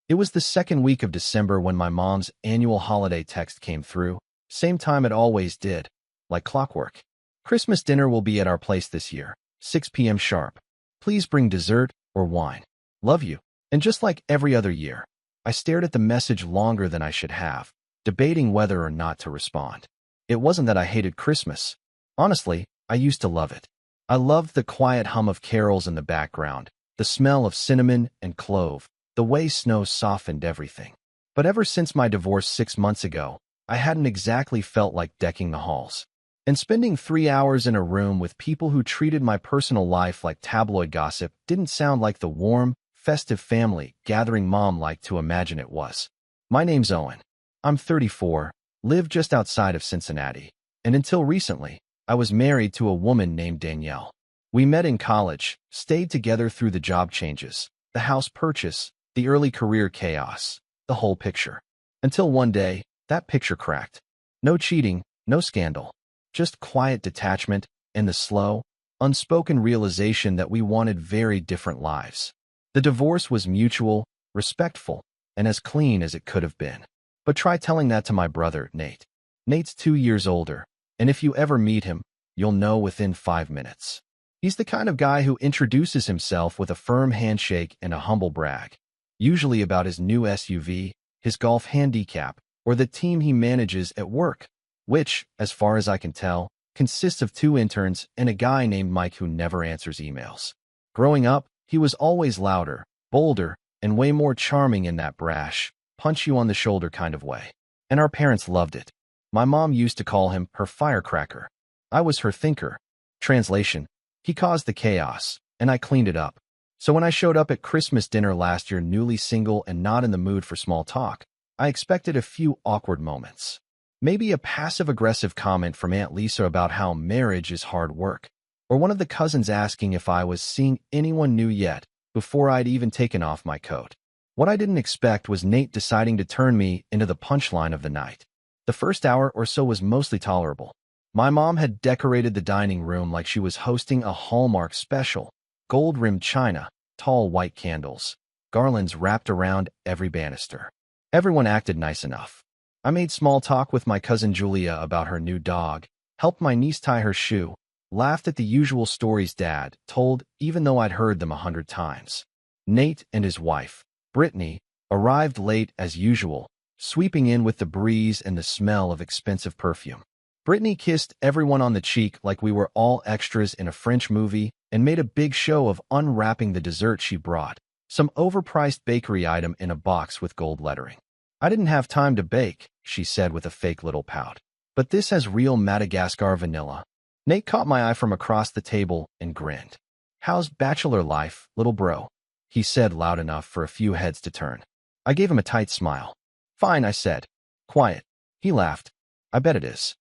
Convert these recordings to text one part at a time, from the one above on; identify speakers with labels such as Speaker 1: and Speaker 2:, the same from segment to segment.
Speaker 1: It was the second week of December when my mom's annual holiday text came through, same time it always did, like clockwork. Christmas dinner will be at our place this year, 6 p.m. sharp. Please bring dessert or wine. Love you. And just like every other year, I stared at the message longer than I should have, debating whether or not to respond. It wasn't that I hated Christmas. Honestly, I used to love it. I loved the quiet hum of carols in the background, the smell of cinnamon and clove, the way snow softened everything. But ever since my divorce 6 months ago, I hadn't exactly felt like decking the halls. And spending 3 hours in a room with people who treated my personal life like tabloid gossip didn't sound like the warm, festive family gathering Mom liked to imagine it was. My name's Owen. I'm 34, live just outside of Cincinnati, and until recently, I was married to a woman named Danielle. We met in college, stayed together through the job changes, the house purchase, the early career chaos, the whole picture. Until one day, that picture cracked. No cheating, no scandal. Just quiet detachment and the slow, unspoken realization that we wanted very different lives. The divorce was mutual, respectful, and as clean as it could have been. But try telling that to my brother, Nate. Nate's 2 years older, and if you ever meet him, you'll know within 5 minutes. He's the kind of guy who introduces himself with a firm handshake and a humble brag, usually about his new SUV, his golf handicap, or the team he manages at work, which, as far as I can tell, consists of 2 interns and a guy named Mike who never answers emails. Growing up, he was always louder, bolder, and way more charming in that brash, punch-you-on-the-shoulder kind of way. And our parents loved it. My mom used to call him her firecracker. I was her thinker. Translation: he caused the chaos, and I cleaned it up. So when I showed up at Christmas dinner last year newly single and not in the mood for small talk, I expected a few awkward moments. Maybe a passive-aggressive comment from Aunt Lisa about how marriage is hard work, or one of the cousins asking if I was seeing anyone new yet before I'd even taken off my coat. What I didn't expect was Nate deciding to turn me into the punchline of the night. The first hour or so was mostly tolerable. My mom had decorated the dining room like she was hosting a Hallmark special. Gold-rimmed china, tall white candles, garlands wrapped around every banister. Everyone acted nice enough. I made small talk with my cousin Julia about her new dog, helped my niece tie her shoe, laughed at the usual stories Dad told even though I'd heard them 100 times. Nate and his wife, Brittany, arrived late as usual, sweeping in with the breeze and the smell of expensive perfume. Brittany kissed everyone on the cheek like we were all extras in a French movie and made a big show of unwrapping the dessert she brought, some overpriced bakery item in a box with gold lettering. I didn't have time to bake, she said with a fake little pout. But this has real Madagascar vanilla. Nate caught my eye from across the table and grinned. How's bachelor life, little bro? He said loud enough for a few heads to turn. I gave him a tight smile. Fine, I said. Quiet. He laughed. I bet it is.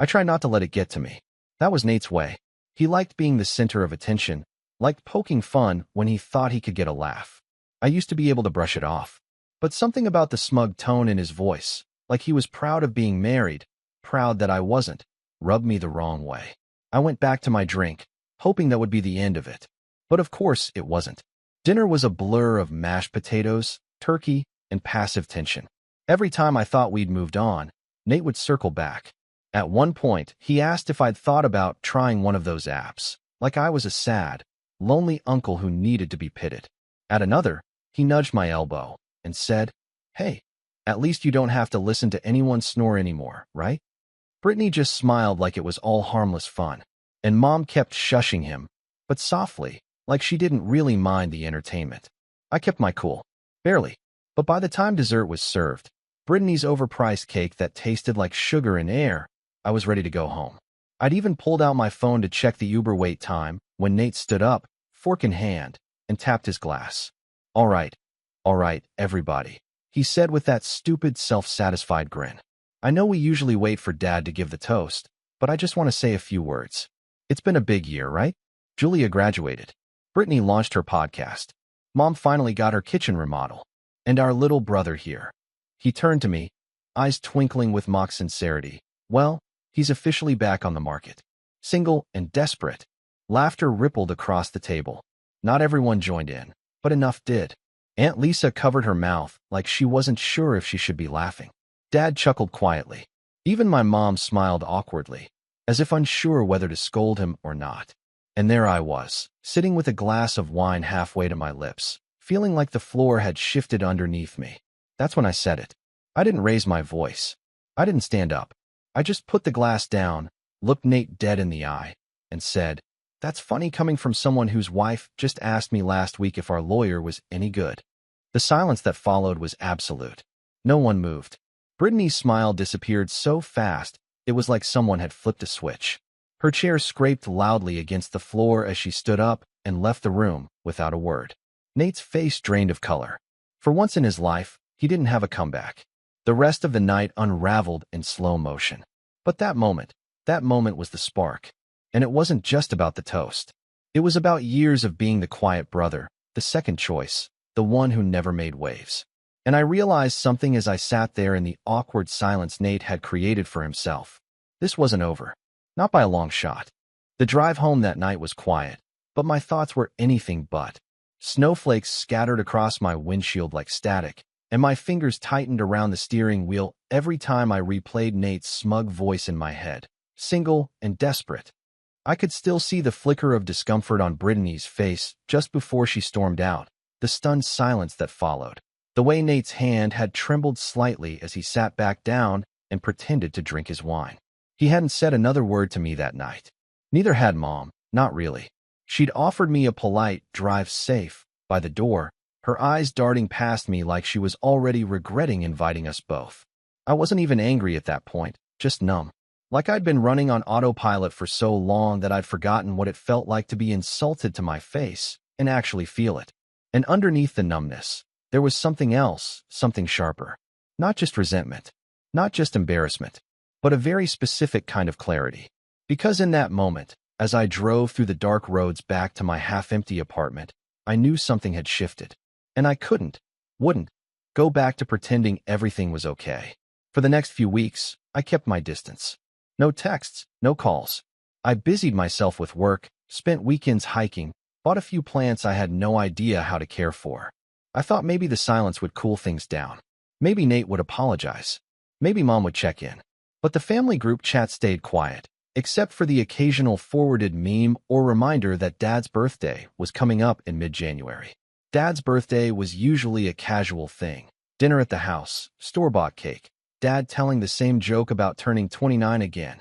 Speaker 1: I tried not to let it get to me. That was Nate's way. He liked being the center of attention, liked poking fun when he thought he could get a laugh. I used to be able to brush it off. But something about the smug tone in his voice, like he was proud of being married, proud that I wasn't, rubbed me the wrong way. I went back to my drink, hoping that would be the end of it. But of course it wasn't. Dinner was a blur of mashed potatoes, turkey, and passive tension. Every time I thought we'd moved on, Nate would circle back. At one point, he asked if I'd thought about trying one of those apps, like I was a sad, lonely uncle who needed to be pitted. At another, he nudged my elbow and said, Hey, at least you don't have to listen to anyone snore anymore, right? Brittany just smiled like it was all harmless fun, and Mom kept shushing him, but softly, like she didn't really mind the entertainment. I kept my cool. Barely. But by the time dessert was served, Brittany's overpriced cake that tasted like sugar and air, I was ready to go home. I'd even pulled out my phone to check the Uber wait time when Nate stood up, fork in hand, and tapped his glass. All right, everybody, he said with that stupid self-satisfied grin. I know we usually wait for Dad to give the toast, but I just want to say a few words. It's been a big year, right? Julia graduated. Brittany launched her podcast. Mom finally got her kitchen remodel. And our little brother here. He turned to me, eyes twinkling with mock sincerity. Well, he's officially back on the market. Single and desperate. Laughter rippled across the table. Not everyone joined in, but enough did. Aunt Lisa covered her mouth like she wasn't sure if she should be laughing. Dad chuckled quietly. Even my mom smiled awkwardly, as if unsure whether to scold him or not. And there I was, sitting with a glass of wine halfway to my lips, feeling like the floor had shifted underneath me. That's when I said it. I didn't raise my voice. I didn't stand up. I just put the glass down, looked Nate dead in the eye, and said, "That's funny coming from someone whose wife just asked me last week if our lawyer was any good." The silence that followed was absolute. No one moved. Brittany's smile disappeared so fast, it was like someone had flipped a switch. Her chair scraped loudly against the floor as she stood up and left the room without a word. Nate's face drained of color. For once in his life, he didn't have a comeback. The rest of the night unraveled in slow motion. But that moment was the spark. And it wasn't just about the toast. It was about years of being the quiet brother, the second choice, the one who never made waves. And I realized something as I sat there in the awkward silence Nate had created for himself. This wasn't over. Not by a long shot. The drive home that night was quiet, but my thoughts were anything but. Snowflakes scattered across my windshield like static, and my fingers tightened around the steering wheel every time I replayed Nate's smug voice in my head, single and desperate. I could still see the flicker of discomfort on Brittany's face just before she stormed out, the stunned silence that followed, the way Nate's hand had trembled slightly as he sat back down and pretended to drink his wine. He hadn't said another word to me that night. Neither had Mom, not really. She'd offered me a polite drive safe by the door, her eyes darting past me like she was already regretting inviting us both. I wasn't even angry at that point, just numb. Like I'd been running on autopilot for so long that I'd forgotten what it felt like to be insulted to my face and actually feel it. And underneath the numbness, there was something else, something sharper. Not just resentment, not just embarrassment, but a very specific kind of clarity. Because in that moment, as I drove through the dark roads back to my half-empty apartment, I knew something had shifted. And I wouldn't, go back to pretending everything was okay. For the next few weeks, I kept my distance. No texts, no calls. I busied myself with work, spent weekends hiking, bought a few plants I had no idea how to care for. I thought maybe the silence would cool things down. Maybe Nate would apologize. Maybe Mom would check in. But the family group chat stayed quiet, except for the occasional forwarded meme or reminder that Dad's birthday was coming up in mid-January. Dad's birthday was usually a casual thing. Dinner at the house, store-bought cake, Dad telling the same joke about turning 29 again.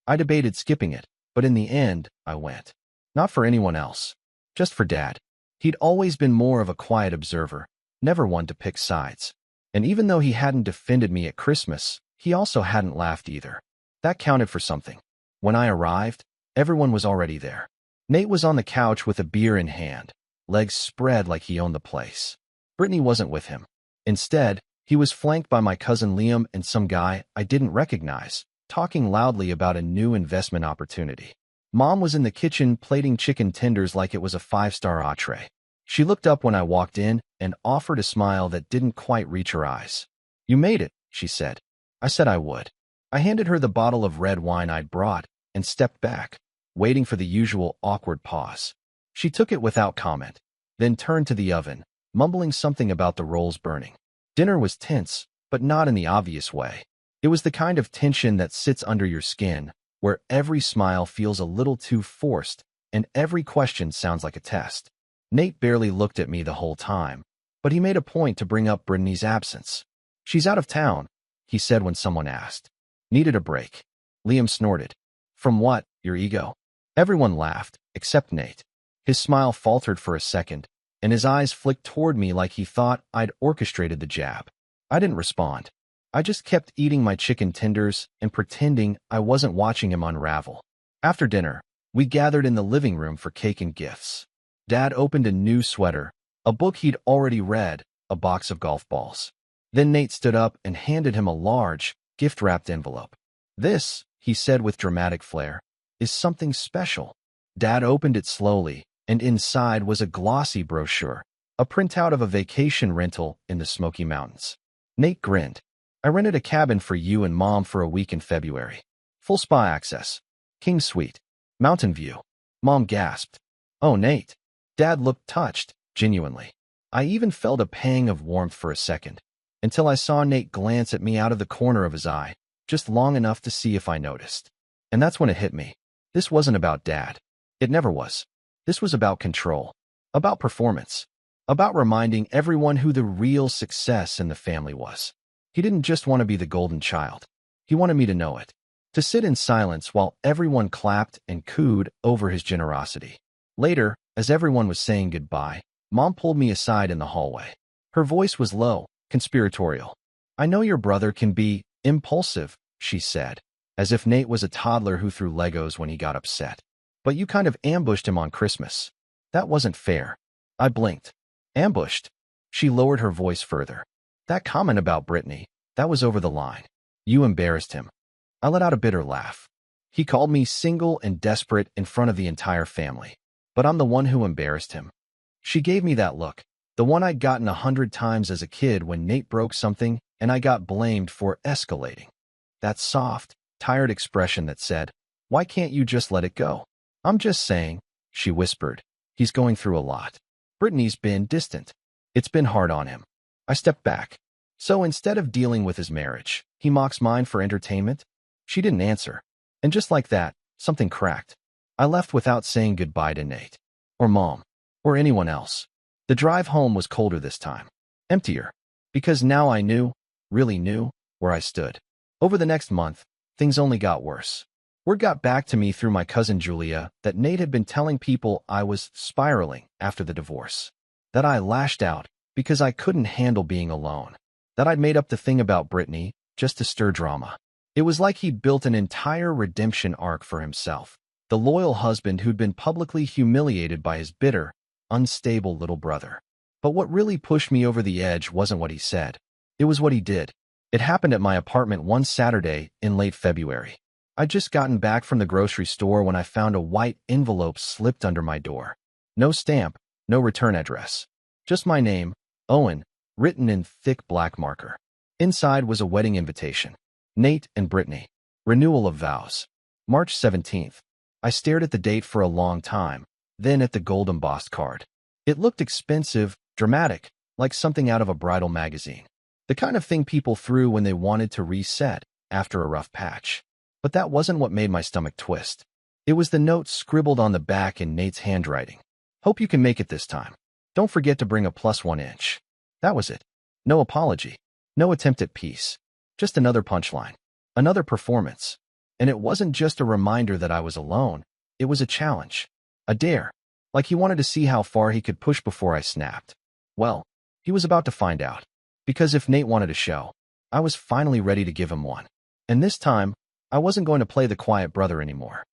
Speaker 1: I debated skipping it, but in the end, I went. Not for anyone else. Just for Dad. He'd always been more of a quiet observer, never one to pick sides. And even though he hadn't defended me at Christmas, he also hadn't laughed either. That counted for something. When I arrived, everyone was already there. Nate was on the couch with a beer in hand, legs spread like he owned the place. Brittany wasn't with him. Instead, he was flanked by my cousin Liam and some guy I didn't recognize, talking loudly about a new investment opportunity. Mom was in the kitchen plating chicken tenders like it was a 5-star entree. She looked up when I walked in and offered a smile that didn't quite reach her eyes. "You made it," she said. I said I would. I handed her the bottle of red wine I'd brought and stepped back, waiting for the usual awkward pause. She took it without comment, then turned to the oven, mumbling something about the rolls burning. Dinner was tense, but not in the obvious way. It was the kind of tension that sits under your skin, where every smile feels a little too forced and every question sounds like a test. Nate barely looked at me the whole time, but he made a point to bring up Brittany's absence. "She's out of town," he said when someone asked. "Needed a break." Liam snorted. "From what, your ego?" Everyone laughed, except Nate. His smile faltered for a second, and his eyes flicked toward me like he thought I'd orchestrated the jab. I didn't respond. I just kept eating my chicken tenders and pretending I wasn't watching him unravel. After dinner, we gathered in the living room for cake and gifts. Dad opened a new sweater, a book he'd already read, a box of golf balls. Then Nate stood up and handed him a large, gift-wrapped envelope. "This," he said with dramatic flair, "is something special." Dad opened it slowly, and inside was a glossy brochure, a printout of a vacation rental in the Smoky Mountains. Nate grinned. "I rented a cabin for you and Mom for a week in February. Full spa access. King suite. Mountain view." Mom gasped. "Oh, Nate." Dad looked touched, genuinely. I even felt a pang of warmth for a second, until I saw Nate glance at me out of the corner of his eye, just long enough to see if I noticed. And that's when it hit me. This wasn't about Dad. It never was. This was about control, about performance, about reminding everyone who the real success in the family was. He didn't just want to be the golden child. He wanted me to know it, to sit in silence while everyone clapped and cooed over his generosity. Later, as everyone was saying goodbye, Mom pulled me aside in the hallway. Her voice was low, conspiratorial. "I know your brother can be impulsive," she said, as if Nate was a toddler who threw Legos when he got upset. "But you kind of ambushed him on Christmas. That wasn't fair." I blinked. "Ambushed?" She lowered her voice further. "That comment about Brittany, that was over the line. You embarrassed him." I let out a bitter laugh. "He called me single and desperate in front of the entire family. But I'm the one who embarrassed him." She gave me that look, the one I'd gotten 100 times as a kid when Nate broke something and I got blamed for escalating. That soft, tired expression that said, "Why can't you just let it go?" "I'm just saying," she whispered. "He's going through a lot. Brittany's been distant. It's been hard on him." I stepped back. "So instead of dealing with his marriage, he mocks mine for entertainment?" She didn't answer. And just like that, something cracked. I left without saying goodbye to Nate, or Mom, or anyone else. The drive home was colder this time, emptier, because now I knew, really knew, where I stood. Over the next month, things only got worse. Word got back to me through my cousin Julia that Nate had been telling people I was spiraling after the divorce, that I lashed out because I couldn't handle being alone, that I'd made up the thing about Brittany just to stir drama. It was like he'd built an entire redemption arc for himself, the loyal husband who'd been publicly humiliated by his bitter, unstable little brother. But what really pushed me over the edge wasn't what he said. It was what he did. It happened at my apartment one Saturday in late February. I'd just gotten back from the grocery store when I found a white envelope slipped under my door. No stamp, no return address. Just my name, Owen, written in thick black marker. Inside was a wedding invitation. Nate and Brittany. Renewal of vows. March 17th. I stared at the date for a long time, then at the gold embossed card. It looked expensive, dramatic, like something out of a bridal magazine. The kind of thing people threw when they wanted to reset after a rough patch. But that wasn't what made my stomach twist. It was the note scribbled on the back in Nate's handwriting. "Hope you can make it this time. Don't forget to bring a +1 inch." That was it. No apology. No attempt at peace. Just another punchline. Another performance. And it wasn't just a reminder that I was alone. It was a challenge. A dare. Like he wanted to see how far he could push before I snapped. Well, he was about to find out. Because if Nate wanted a show, I was finally ready to give him one. And this time, I wasn't going to play the quiet brother anymore.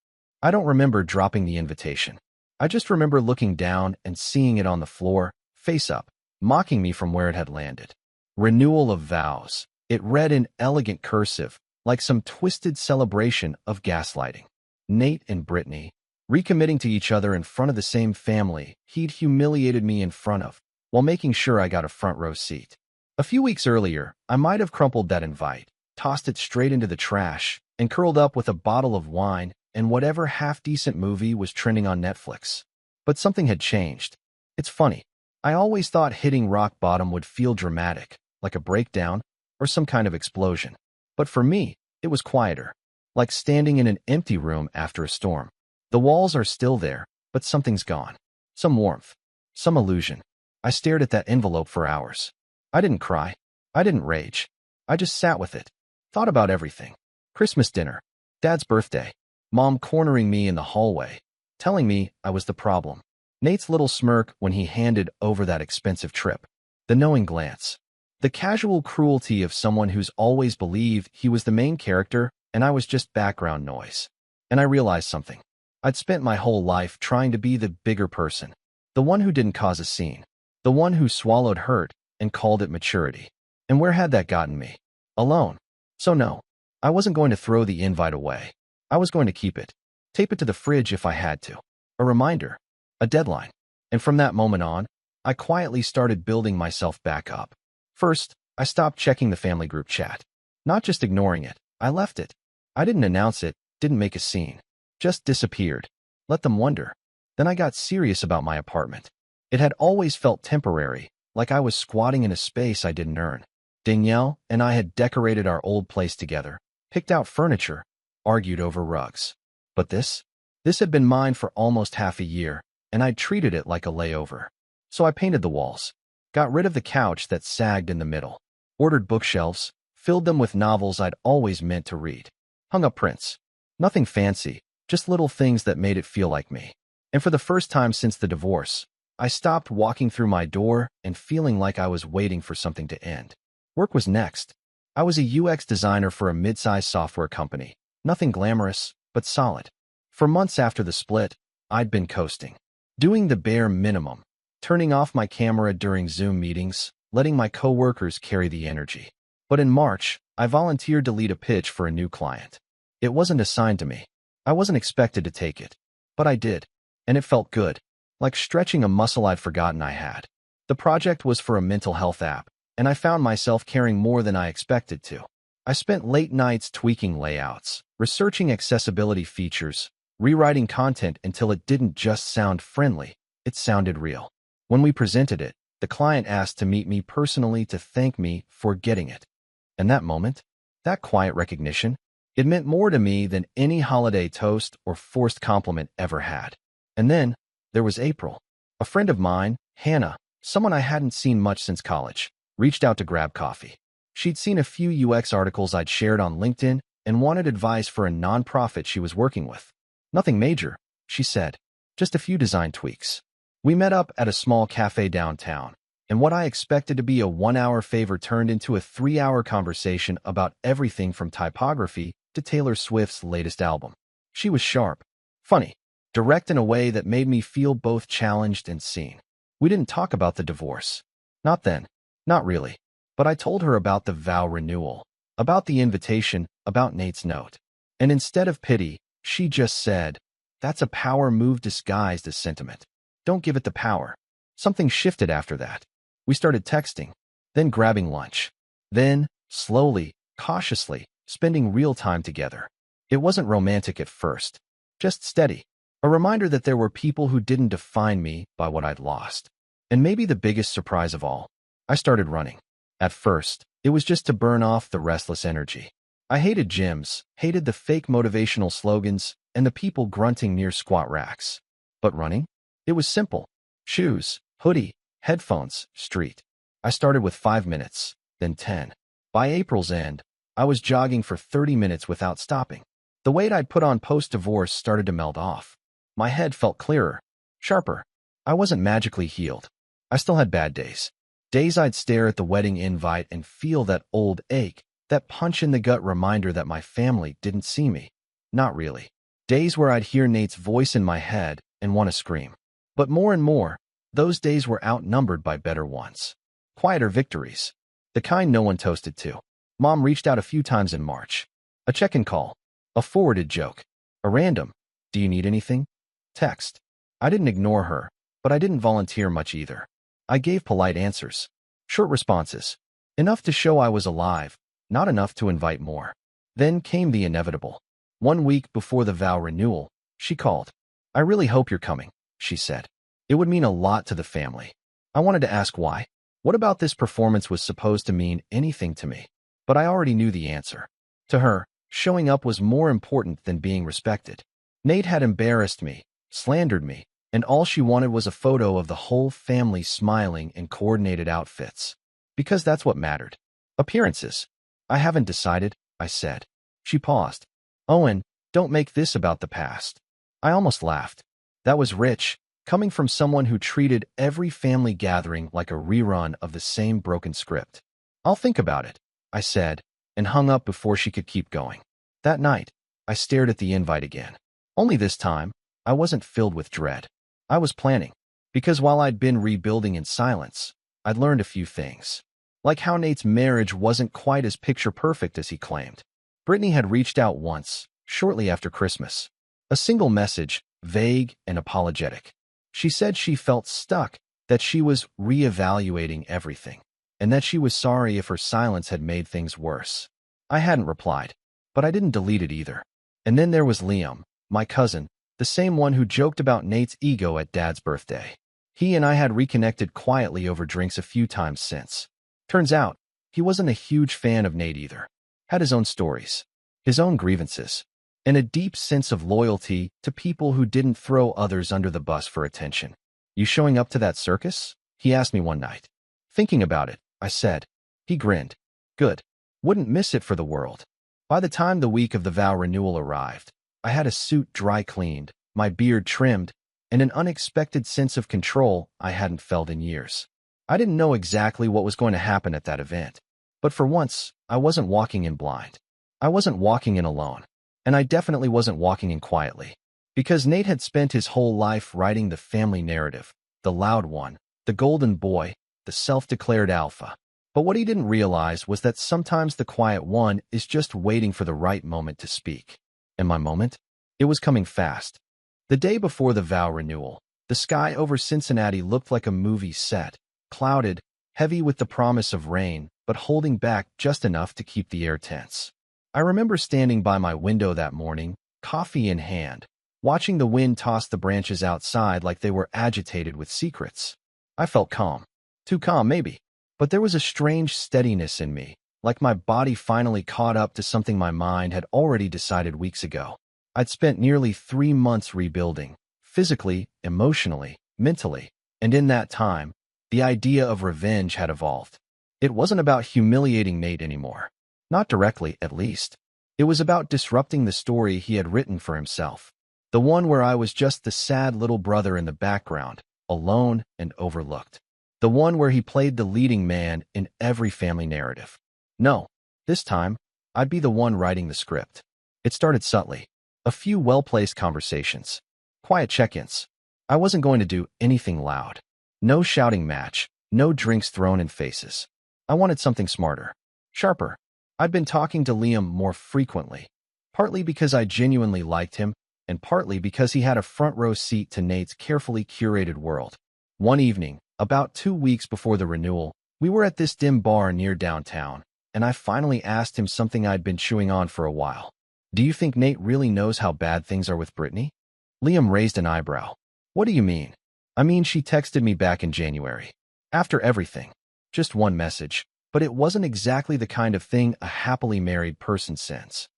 Speaker 1: I don't remember dropping the invitation. I just remember looking down and seeing it on the floor, face up, mocking me from where it had landed. Renewal of vows. It read in elegant cursive, like some twisted celebration of gaslighting. Nate and Brittany, recommitting to each other in front of the same family he'd humiliated me in front of, while making sure I got a front row seat. A few weeks earlier, I might have crumpled that invite, tossed it straight into the trash, and curled up with a bottle of wine and whatever half-decent movie was trending on Netflix. But something had changed. It's funny. I always thought hitting rock bottom would feel dramatic, like a breakdown or some kind of explosion. But for me, it was quieter, like standing in an empty room after a storm. The walls are still there, but something's gone. Some warmth, some illusion. I stared at that envelope for hours. I didn't cry. I didn't rage. I just sat with it, thought about everything. Christmas dinner, Dad's birthday, Mom cornering me in the hallway, telling me I was the problem. Nate's little smirk when he handed over that expensive trip. The knowing glance. The casual cruelty of someone who's always believed he was the main character and I was just background noise. And I realized something. I'd spent my whole life trying to be the bigger person, the one who didn't cause a scene, the one who swallowed hurt and called it maturity. And where had that gotten me? Alone. So no, I wasn't going to throw the invite away. I was going to keep it, tape it to the fridge if I had to. A reminder, a deadline. And from that moment on, I quietly started building myself back up. First, I stopped checking the family group chat. Not just ignoring it, I left it. I didn't announce it, didn't make a scene. Just disappeared. Let them wonder. Then I got serious about my apartment. It had always felt temporary, like I was squatting in a space I didn't earn. Danielle and I had decorated our old place together, picked out furniture, argued over rugs. But this had been mine for almost half a year, and I'd treated it like a layover. So I painted the walls, got rid of the couch that sagged in the middle, ordered bookshelves, filled them with novels I'd always meant to read, hung up prints. Nothing fancy, just little things that made it feel like me. And for the first time since the divorce, I stopped walking through my door and feeling like I was waiting for something to end. Work was next. I was a UX designer for a mid-sized software company. Nothing glamorous, but solid. For months after the split, I'd been coasting, doing the bare minimum, turning off my camera during Zoom meetings, letting my coworkers carry the energy. But in March, I volunteered to lead a pitch for a new client. It wasn't assigned to me. I wasn't expected to take it, but I did, and it felt good, like stretching a muscle I'd forgotten I had. The project was for a mental health app, and I found myself caring more than I expected to. I spent late nights tweaking layouts, researching accessibility features, rewriting content until it didn't just sound friendly, it sounded real. When we presented it, the client asked to meet me personally to thank me for getting it. And that moment, that quiet recognition, it meant more to me than any holiday toast or forced compliment ever had. And then, there was April. A friend of mine, Hannah, someone I hadn't seen much since college, reached out to grab coffee. She'd seen a few UX articles I'd shared on LinkedIn and wanted advice for a nonprofit she was working with. Nothing major, she said, just a few design tweaks. We met up at a small cafe downtown, and what I expected to be a 1-hour favor turned into a 3-hour conversation about everything from typography to Taylor Swift's latest album. She was sharp, funny, direct in a way that made me feel both challenged and seen. We didn't talk about the divorce. Not then. Not really. But I told her about the vow renewal, about the invitation, about Nate's note. And instead of pity, she just said, "That's a power move disguised as sentiment. Don't give it the power." Something shifted after that. We started texting, then grabbing lunch. Then, slowly, cautiously, spending real time together. It wasn't romantic at first, just steady. A reminder that there were people who didn't define me by what I'd lost. And maybe the biggest surprise of all, I started running. At first, it was just to burn off the restless energy. I hated gyms, hated the fake motivational slogans, and the people grunting near squat racks. But running? It was simple. Shoes, hoodie, headphones, street. I started with 5 minutes, then 10. By April's end, I was jogging for 30 minutes without stopping. The weight I'd put on post-divorce started to melt off. My head felt clearer, sharper. I wasn't magically healed. I still had bad days. Days I'd stare at the wedding invite and feel that old ache, that punch-in-the-gut reminder that my family didn't see me. Not really. Days where I'd hear Nate's voice in my head and want to scream. But more and more, those days were outnumbered by better ones. Quieter victories. The kind no one toasted to. Mom reached out a few times in March. A check-in call. A forwarded joke. A random, "Do you need anything?" text. I didn't ignore her, but I didn't volunteer much either. I gave polite answers. Short responses. Enough to show I was alive, not enough to invite more. Then came the inevitable. 1 week before the vow renewal, she called. "I really hope you're coming," she said. "It would mean a lot to the family." I wanted to ask why. What about this performance was supposed to mean anything to me? But I already knew the answer. To her, showing up was more important than being respected. Nate had embarrassed me, slandered me, and all she wanted was a photo of the whole family smiling in coordinated outfits. Because that's what mattered. Appearances. "I haven't decided," I said. She paused. "Owen, don't make this about the past." I almost laughed. That was rich, coming from someone who treated every family gathering like a rerun of the same broken script. "I'll think about it," I said, and hung up before she could keep going. That night, I stared at the invite again. Only this time, I wasn't filled with dread. I was planning, because while I'd been rebuilding in silence, I'd learned a few things. Like how Nate's marriage wasn't quite as picture-perfect as he claimed. Brittany had reached out once, shortly after Christmas. A single message, vague and apologetic. She said she felt stuck, that she was reevaluating everything, and that she was sorry if her silence had made things worse. I hadn't replied, but I didn't delete it either. And then there was Liam, my cousin, the same one who joked about Nate's ego at Dad's birthday. He and I had reconnected quietly over drinks a few times since. Turns out, he wasn't a huge fan of Nate either. Had his own stories, his own grievances, and a deep sense of loyalty to people who didn't throw others under the bus for attention. "You showing up to that circus?" he asked me one night. "Thinking about it," I said. He grinned. "Good. Wouldn't miss it for the world." By the time the week of the vow renewal arrived, I had a suit dry cleaned, my beard trimmed, and an unexpected sense of control I hadn't felt in years. I didn't know exactly what was going to happen at that event, but for once, I wasn't walking in blind. I wasn't walking in alone, and I definitely wasn't walking in quietly, because Nate had spent his whole life writing the family narrative, the loud one, the golden boy, the self-declared alpha. But what he didn't realize was that sometimes the quiet one is just waiting for the right moment to speak. And my moment? It was coming fast. The day before the vow renewal, the sky over Cincinnati looked like a movie set, clouded, heavy with the promise of rain, but holding back just enough to keep the air tense. I remember standing by my window that morning, coffee in hand, watching the wind toss the branches outside like they were agitated with secrets. I felt calm. Too calm, maybe. But there was a strange steadiness in me, like my body finally caught up to something my mind had already decided weeks ago. I'd spent nearly 3 months rebuilding, physically, emotionally, mentally, and in that time, the idea of revenge had evolved. It wasn't about humiliating Nate anymore. Not directly, at least. It was about disrupting the story he had written for himself. The one where I was just the sad little brother in the background, alone and overlooked. The one where he played the leading man in every family narrative. No, this time, I'd be the one writing the script. It started subtly. A few well-placed conversations. Quiet check-ins. I wasn't going to do anything loud. No shouting match. No drinks thrown in faces. I wanted something smarter. Sharper. I'd been talking to Liam more frequently. Partly because I genuinely liked him, and partly because he had a front-row seat to Nate's carefully curated world. One evening, about 2 weeks before the renewal, we were at this dim bar near downtown, and I finally asked him something I'd been chewing on for a while. "Do you think Nate really knows how bad things are with Brittany?" Liam raised an eyebrow. "What do you mean?" "I mean, she texted me back in January. After everything. Just one message, but it wasn't exactly the kind of thing a happily married person sends."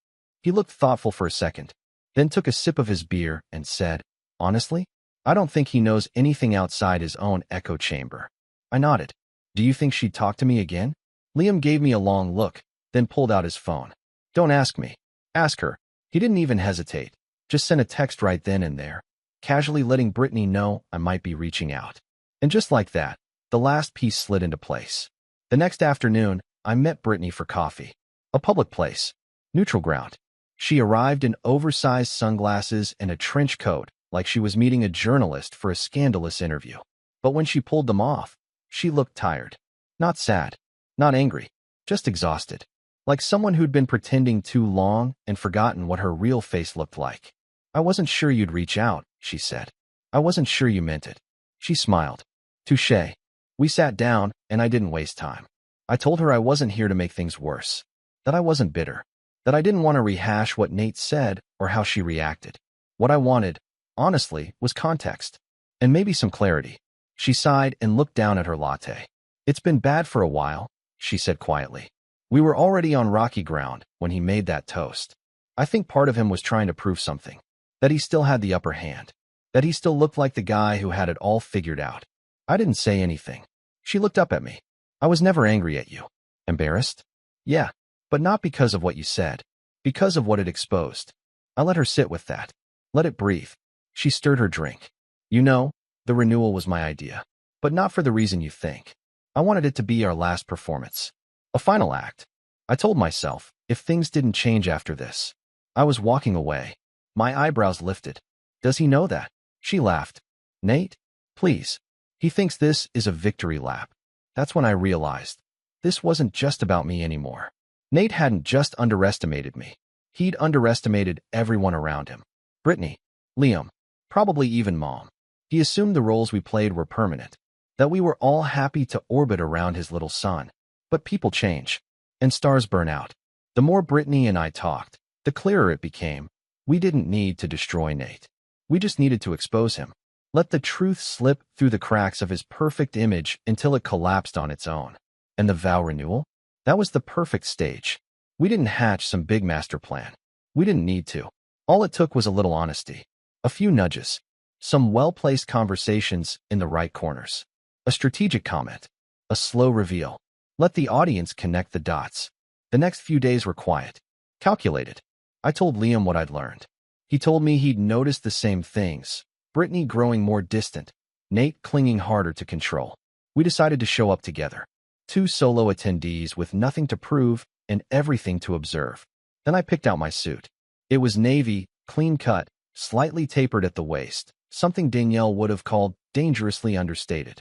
Speaker 1: He looked thoughtful for a second, then took a sip of his beer and said, "Honestly, I don't think he knows anything outside his own echo chamber." I nodded. "Do you think she'd talk to me again?" Liam gave me a long look, then pulled out his phone. "Don't ask me. Ask her." He didn't even hesitate. Just sent a text right then and there, casually letting Brittany know I might be reaching out. And just like that, the last piece slid into place. The next afternoon, I met Brittany for coffee. A public place. Neutral ground. She arrived in oversized sunglasses and a trench coat, like she was meeting a journalist for a scandalous interview. But when she pulled them off, she looked tired. Not sad. Not angry. Just exhausted. Like someone who'd been pretending too long and forgotten what her real face looked like. "I wasn't sure you'd reach out," she said. "I wasn't sure you meant it." She smiled. "Touché." We sat down, and I didn't waste time. I told her I wasn't here to make things worse. That I wasn't bitter. That I didn't want to rehash what Nate said or how she reacted. What I wanted, honestly, was context. And maybe some clarity. She sighed and looked down at her latte. "It's been bad for a while," she said quietly. We were already on rocky ground when he made that toast. I think part of him was trying to prove something. That he still had the upper hand. That he still looked like the guy who had it all figured out. I didn't say anything. She looked up at me. "I was never angry at you." "Embarrassed?" "Yeah, but not because of what you said. Because of what it exposed." I let her sit with that. Let it breathe. She stirred her drink. "You know, the renewal was my idea. But not for the reason you think. I wanted it to be our last performance. A final act. I told myself, if things didn't change after this, I was walking away." My eyebrows lifted. "Does he know that?" She laughed. "Nate? Please. He thinks this is a victory lap." That's when I realized. This wasn't just about me anymore. Nate hadn't just underestimated me. He'd underestimated everyone around him. Brittany, Liam, probably even Mom. He assumed the roles we played were permanent. That we were all happy to orbit around his little son. But people change. And stars burn out. The more Brittany and I talked, the clearer it became. We didn't need to destroy Nate. We just needed to expose him. Let the truth slip through the cracks of his perfect image until it collapsed on its own. And the vow renewal? That was the perfect stage. We didn't hatch some big master plan. We didn't need to. All it took was a little honesty, a few nudges, some well-placed conversations in the right corners, a strategic comment, a slow reveal. Let the audience connect the dots. The next few days were quiet, calculated. I told Liam what I'd learned. He told me he'd noticed the same things. Brittany growing more distant, Nate clinging harder to control. We decided to show up together. Two solo attendees with nothing to prove and everything to observe. Then I picked out my suit. It was navy, clean-cut, slightly tapered at the waist, something Danielle would have called dangerously understated.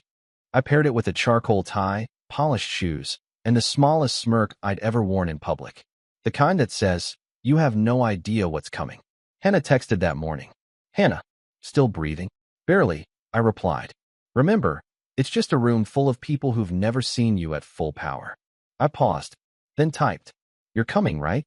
Speaker 1: I paired it with a charcoal tie, polished shoes, and the smallest smirk I'd ever worn in public. The kind that says, "You have no idea what's coming." Hannah texted that morning. "Hannah, still breathing?" "Barely," I replied. "Remember, it's just a room full of people who've never seen you at full power." I paused, then typed, "You're coming, right?"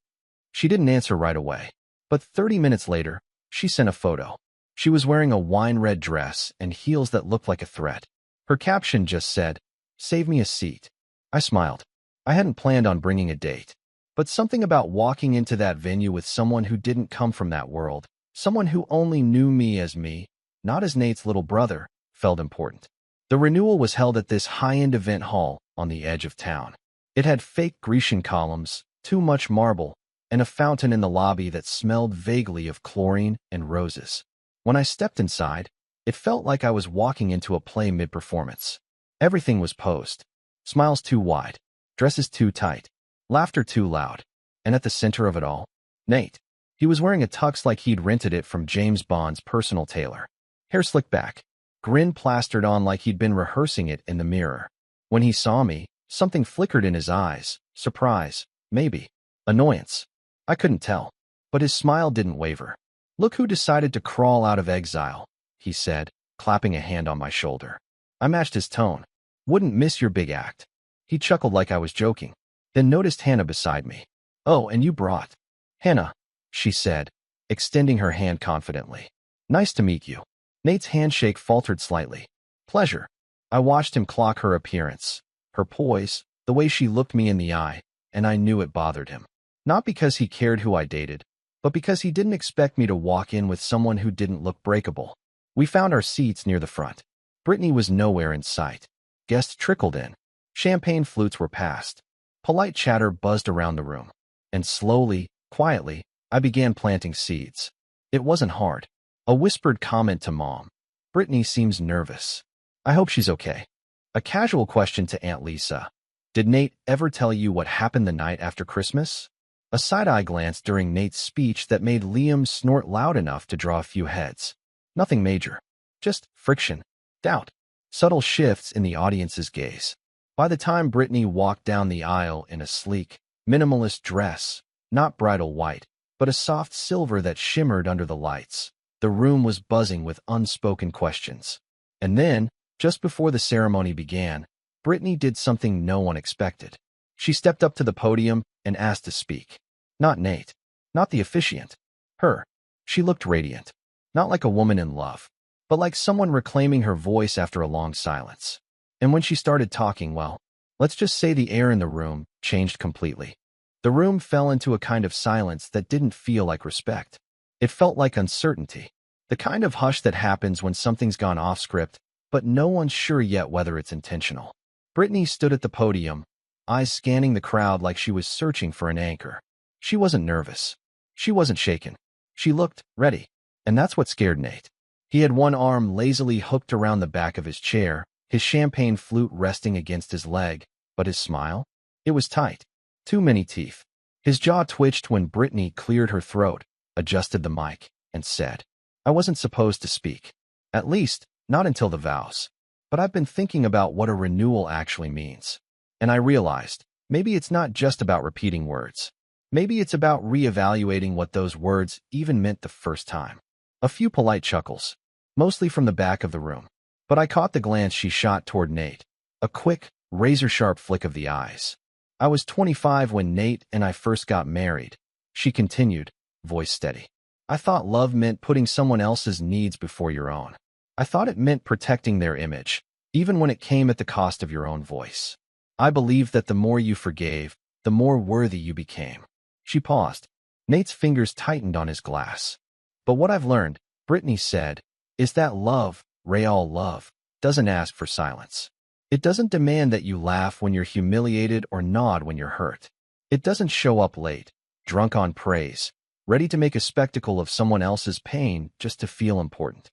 Speaker 1: She didn't answer right away, but 30 minutes later, she sent a photo. She was wearing a wine-red dress and heels that looked like a threat. Her caption just said, "Save me a seat." I smiled. I hadn't planned on bringing a date, but something about walking into that venue with someone who didn't come from that world, someone who only knew me as me, not as Nate's little brother, felt important. The renewal was held at this high-end event hall on the edge of town. It had fake Grecian columns, too much marble, and a fountain in the lobby that smelled vaguely of chlorine and roses. When I stepped inside, it felt like I was walking into a play mid-performance. Everything was posed. Smiles too wide, dresses too tight, laughter too loud. And at the center of it all, Nate. He was wearing a tux like he'd rented it from James Bond's personal tailor. Hair slicked back, grin plastered on like he'd been rehearsing it in the mirror. When he saw me, something flickered in his eyes. Surprise, maybe. Annoyance. I couldn't tell. But his smile didn't waver. "Look who decided to crawl out of exile," he said, clapping a hand on my shoulder. I matched his tone. "Wouldn't miss your big act." He chuckled like I was joking, then noticed Hannah beside me. "Oh, and you brought." "Hannah," she said, extending her hand confidently. "Nice to meet you." Nate's handshake faltered slightly. "Pleasure." I watched him clock her appearance, her poise, the way she looked me in the eye, and I knew it bothered him. Not because he cared who I dated, but because he didn't expect me to walk in with someone who didn't look breakable. We found our seats near the front. Brittany was nowhere in sight. Guests trickled in. Champagne flutes were passed. Polite chatter buzzed around the room. And slowly, quietly, I began planting seeds. It wasn't hard. A whispered comment to Mom. "Brittany seems nervous. I hope she's okay." A casual question to Aunt Lisa. "Did Nate ever tell you what happened the night after Christmas?" A side-eye glance during Nate's speech that made Liam snort loud enough to draw a few heads. Nothing major. Just friction, doubt, subtle shifts in the audience's gaze. By the time Brittany walked down the aisle in a sleek, minimalist dress, not bridal white, but a soft silver that shimmered under the lights, the room was buzzing with unspoken questions. And then, just before the ceremony began, Brittany did something no one expected. She stepped up to the podium and asked to speak. Not Nate. Not the officiant. Her. She looked radiant. Not like a woman in love, but like someone reclaiming her voice after a long silence. And when she started talking, well, let's just say the air in the room changed completely. The room fell into a kind of silence that didn't feel like respect. It felt like uncertainty. The kind of hush that happens when something's gone off script, but no one's sure yet whether it's intentional. Brittany stood at the podium, eyes scanning the crowd like she was searching for an anchor. She wasn't nervous. She wasn't shaken. She looked ready. And that's what scared Nate. He had one arm lazily hooked around the back of his chair, his champagne flute resting against his leg, but his smile? It was tight. Too many teeth. His jaw twitched when Brittany cleared her throat, adjusted the mic, and said, "I wasn't supposed to speak. At least, not until the vows. But I've been thinking about what a renewal actually means. And I realized, maybe it's not just about repeating words. Maybe it's about reevaluating what those words even meant the first time." A few polite chuckles, mostly from the back of the room. But I caught the glance she shot toward Nate. A quick, razor-sharp flick of the eyes. "I was 25 when Nate and I first got married," she continued, voice steady. "I thought love meant putting someone else's needs before your own. I thought it meant protecting their image, even when it came at the cost of your own voice. I believed that the more you forgave, the more worthy you became." She paused. Nate's fingers tightened on his glass. "But what I've learned," Brittany said, "is that love, real love, doesn't ask for silence. It doesn't demand that you laugh when you're humiliated or nod when you're hurt. It doesn't show up late, drunk on praise, ready to make a spectacle of someone else's pain just to feel important."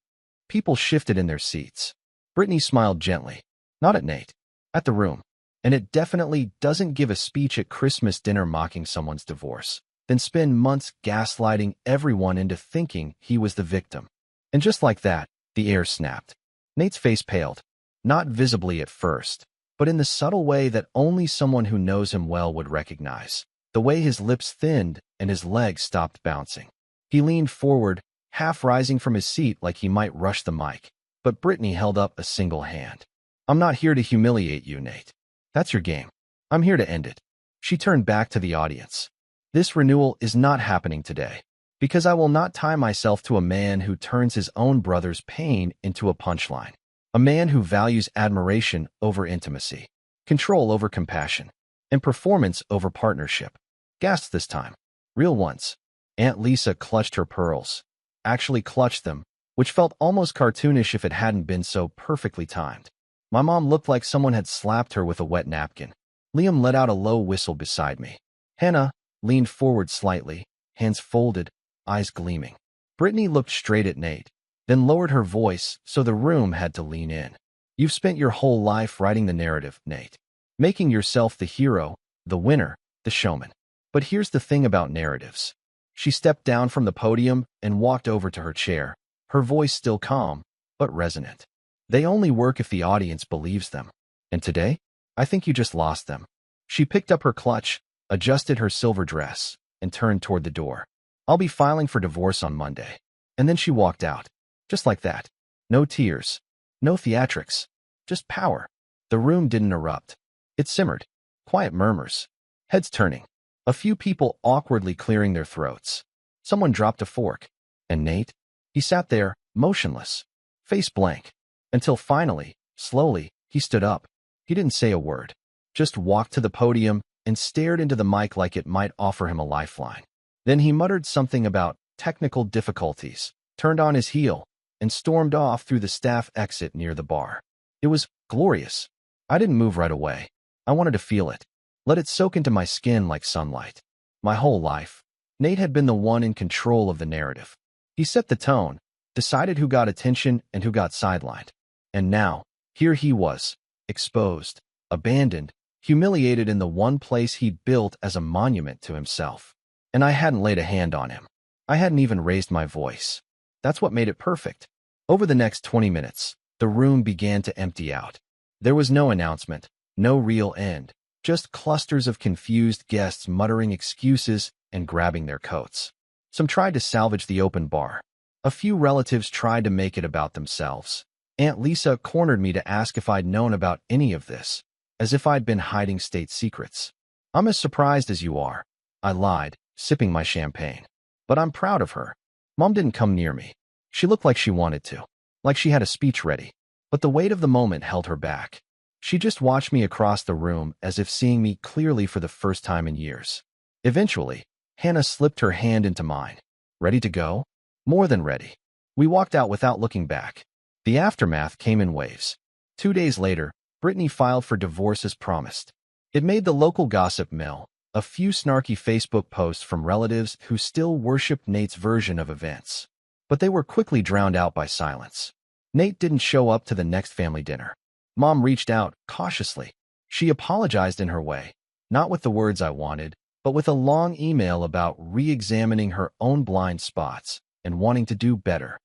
Speaker 1: People shifted in their seats. Brittany smiled gently, not at Nate, at the room. "And it definitely doesn't give a speech at Christmas dinner mocking someone's divorce, then spend months gaslighting everyone into thinking he was the victim." And just like that, the air snapped. Nate's face paled, not visibly at first, but in the subtle way that only someone who knows him well would recognize. The way his lips thinned and his legs stopped bouncing. He leaned forward, half rising from his seat like he might rush the mic, but Brittany held up a single hand. "I'm not here to humiliate you, Nate. That's your game. I'm here to end it." She turned back to the audience. "This renewal is not happening today, because I will not tie myself to a man who turns his own brother's pain into a punchline. A man who values admiration over intimacy, control over compassion, and performance over partnership. Gasps this time. Real ones." Aunt Lisa clutched her pearls. Actually clutched them, which felt almost cartoonish if it hadn't been so perfectly timed. My mom looked like someone had slapped her with a wet napkin. Liam let out a low whistle beside me. Hannah leaned forward slightly, hands folded, eyes gleaming. Brittany looked straight at Nate, then lowered her voice so the room had to lean in. "You've spent your whole life writing the narrative, Nate. Making yourself the hero, the winner, the showman. But here's the thing about narratives." She stepped down from the podium and walked over to her chair, her voice still calm, but resonant. "They only work if the audience believes them. And today, I think you just lost them." She picked up her clutch, adjusted her silver dress, and turned toward the door. "I'll be filing for divorce on Monday." And then she walked out. Just like that. No tears. No theatrics. Just power. The room didn't erupt. It simmered. Quiet murmurs. Heads turning. A few people awkwardly clearing their throats. Someone dropped a fork. And Nate? He sat there, motionless, face blank. Until finally, slowly, he stood up. He didn't say a word. Just walked to the podium and stared into the mic like it might offer him a lifeline. Then he muttered something about technical difficulties, turned on his heel, and stormed off through the staff exit near the bar. It was glorious. I didn't move right away. I wanted to feel it. Let it soak into my skin like sunlight. My whole life, Nate had been the one in control of the narrative. He set the tone, decided who got attention and who got sidelined. And now, here he was, exposed, abandoned, humiliated in the one place he'd built as a monument to himself. And I hadn't laid a hand on him. I hadn't even raised my voice. That's what made it perfect. Over the next 20 minutes, the room began to empty out. There was no announcement, no real end, just clusters of confused guests muttering excuses and grabbing their coats. Some tried to salvage the open bar. A few relatives tried to make it about themselves. Aunt Lisa cornered me to ask if I'd known about any of this, as if I'd been hiding state secrets. "I'm as surprised as you are," I lied, sipping my champagne. "But I'm proud of her." Mom didn't come near me. She looked like she wanted to, like she had a speech ready. But the weight of the moment held her back. She just watched me across the room as if seeing me clearly for the first time in years. Eventually, Hannah slipped her hand into mine. "Ready to go?" More than ready. We walked out without looking back. The aftermath came in waves. 2 days later, Brittany filed for divorce as promised. It made the local gossip mill, a few snarky Facebook posts from relatives who still worshipped Nate's version of events. But they were quickly drowned out by silence. Nate didn't show up to the next family dinner. Mom reached out, cautiously. She apologized in her way, not with the words I wanted, but with a long email about re-examining her own blind spots and wanting to do better.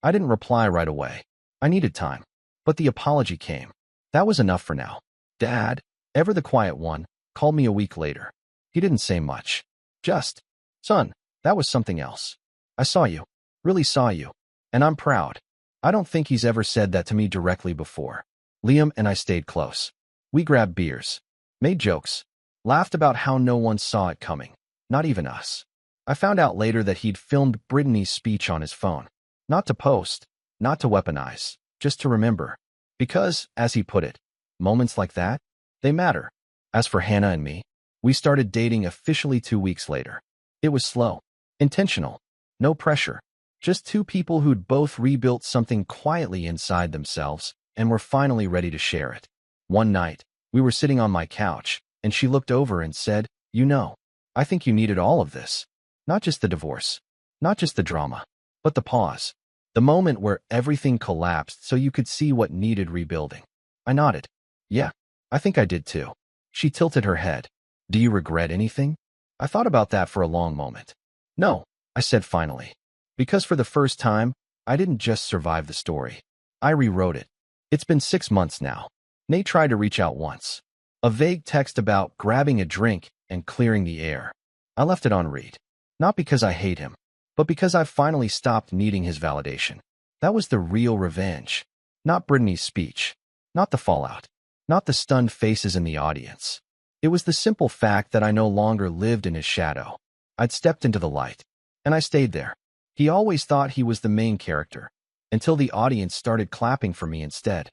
Speaker 1: I didn't reply right away. I needed time. But the apology came. That was enough for now. Dad, ever the quiet one, called me a week later. He didn't say much. Just, "Son, that was something else. I saw you. Really saw you. And I'm proud." I don't think he's ever said that to me directly before. Liam and I stayed close. We grabbed beers, made jokes, laughed about how no one saw it coming, not even us. I found out later that he'd filmed Brittany's speech on his phone. Not to post, not to weaponize, just to remember. Because, as he put it, moments like that, they matter. As for Hannah and me, we started dating officially 2 weeks later. It was slow, intentional, no pressure. Just two people who'd both rebuilt something quietly inside themselves and were finally ready to share it. One night, we were sitting on my couch, and she looked over and said, "You know, I think you needed all of this. Not just the divorce, not just the drama, but the pause. The moment where everything collapsed so you could see what needed rebuilding." I nodded. "Yeah, I think I did too." She tilted her head. "Do you regret anything?" I thought about that for a long moment. "No," I said finally. Because for the first time, I didn't just survive the story. I rewrote it. It's been 6 months now. Nate tried to reach out once. A vague text about grabbing a drink and clearing the air. I left it on read. Not because I hate him, but because I've finally stopped needing his validation. That was the real revenge. Not Brittany's speech. Not the fallout. Not the stunned faces in the audience. It was the simple fact that I no longer lived in his shadow. I'd stepped into the light, and I stayed there. He always thought he was the main character, until the audience started clapping for me instead.